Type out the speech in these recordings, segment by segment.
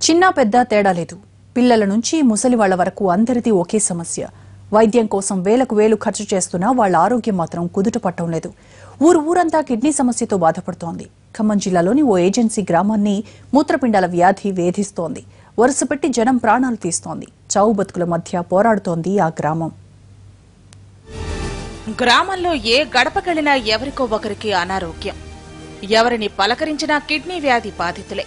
చిన్న పెద్ద తేడా లేదు. పిల్లల నుంచి ముసలి వాళ్ల వరకు అందరిది ఒకే సమస్య. వైద్యం కోసం వేలకు వేలు ఖర్చు చేస్తున్నా వాళ్ల ఆరోగ్యం మాత్రం కుదుట పట్టడం లేదు. ఊరంతా కిడ్నీ సమస్యతో బాధపడుతోంది. ఖమ్మం జిల్లాలోని ఓ ఏజెన్సీ గ్రామాన్ని మూత్రపిండాల వ్యాధి వేధిస్తోంది. వరుసపెట్టి జనం ప్రాణాలు తీస్తోంది. చావు బతుకుల మధ్య పోరాడుతోంది ఆ గ్రామం. గ్రామంలో ఏ గడపకెళ్లినా ఎవరికో ఒకరికి అనారోగ్యం. ఎవరిని పలకరించినా కిడ్నీ వ్యాధి బాధితులే.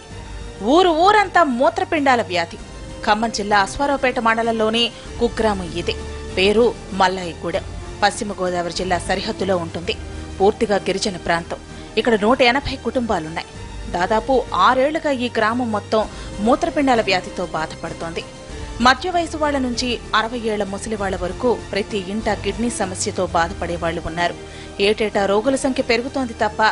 ఊరంతా మూత్రపిండాల వ్యాధి. ఖమ్మం జిల్లా అశ్వారావుపేట మండలంలోని కుగ్రామం ఇదే. పేరు మల్లాయిగూడెం. పశ్చిమ గోదావరి జిల్లా సరిహద్దులో ఉంటుంది. పూర్తిగా గిరిజన ప్రాంతం. ఇక్కడ 180 కుటుంబాలున్నాయి. దాదాపు 6 ఏళ్లుగా ఈ గ్రామం మొత్తం మూత్రపిండాల వ్యాధితో బాధపడుతోంది. మధ్య వయసు వాళ్ల నుంచి 60 ఏళ్ల ముసలి వాళ్ల వరకు ప్రతి ఇంట కిడ్నీ సమస్యతో బాధపడే వాళ్లు ఉన్నారు. ఏటేటా రోగుల సంఖ్య పెరుగుతోంది తప్ప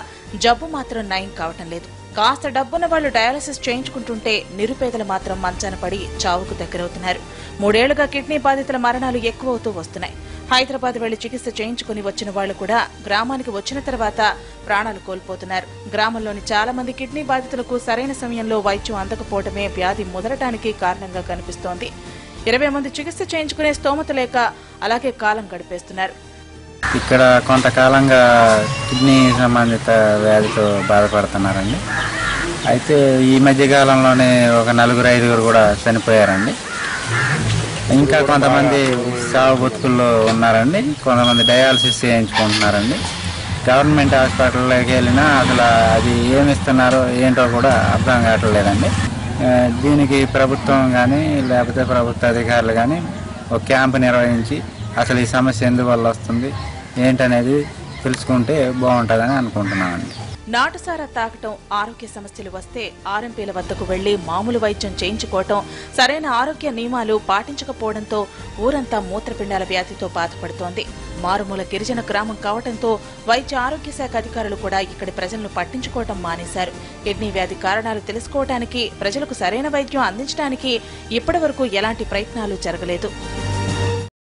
జబ్బు మాత్రం నయం కావటం లేదు. కాస్త డబ్బున్న వాళ్లు డయాలసిస్ చేయించుకుంటుంటే నిరుపేదలు మాత్రం మంచాన పడి చావుకు దగ్గరవుతున్నారు. 3 ఏళ్లుగా కిడ్నీ బాధితుల మరణాలు ఎక్కువవుతూ వస్తున్నాయి. హైదరాబాద్ వెళ్లి చికిత్స చేయించుకుని వచ్చిన వాళ్లు కూడా గ్రామానికి వచ్చిన తర్వాత ప్రాణాలు కోల్పోతున్నారు. గ్రామంలోని చాలా మంది కిడ్నీ బాధితులకు సరైన సమయంలో వైద్యం అందకపోవడమే వ్యాధి ముదరటానికి కారణంగా కనిపిస్తోంది. 20 మంది చికిత్స చేయించుకునే స్తోమత లేక అలాగే కాలం గడిపేస్తున్నారు. ఇక్కడ కొంతకాలంగా కిడ్నీ సంబంధిత వ్యాధితో బాధపడుతున్నారండి. అయితే ఈ మధ్యకాలంలోనే ఒక 4-5 కూడా చనిపోయారండి. ఇంకా కొంతమంది సాగు బతుకుల్లో ఉన్నారండి. కొంతమంది డయాలసిస్ చేయించుకుంటున్నారండి. గవర్నమెంట్ హాస్పిటల్లోకి వెళ్ళినా అసలు అది ఏమిస్తున్నారో ఏంటో కూడా అర్థం కావట్లేదండి. దీనికి ప్రభుత్వం కానీ లేకపోతే ప్రభుత్వ అధికారులు కానీ ఒక క్యాంపు నిర్వహించి అసలు ఈ సమస్య ఎందువల్ల వస్తుంది ఏంటనేది తెలుసుకుంటే బాగుంటుందని అనుకుంటున్నామండి. నాటుసారా తాగటం, ఆరోగ్య సమస్యలు వస్తే ఆర్ఎంపీల వద్దకు వెళ్లి మామూలు వైద్యం చేయించుకోవటం, సరైన ఆరోగ్య నియమాలు పాటించకపోవడంతో ఊరంతా మూత్రపిండాల వ్యాధితో బాధపడుతోంది. మారుమూల గిరిజన గ్రామం కావడంతో వైద్య ఆరోగ్య శాఖ అధికారులు కూడా ఇక్కడి ప్రజలను పట్టించుకోవటం మానేశారు. కిడ్నీ వ్యాధి కారణాలు తెలుసుకోవడానికి, ప్రజలకు సరైన వైద్యం అందించడానికి ఇప్పటి వరకు ఎలాంటి ప్రయత్నాలు జరగలేదు.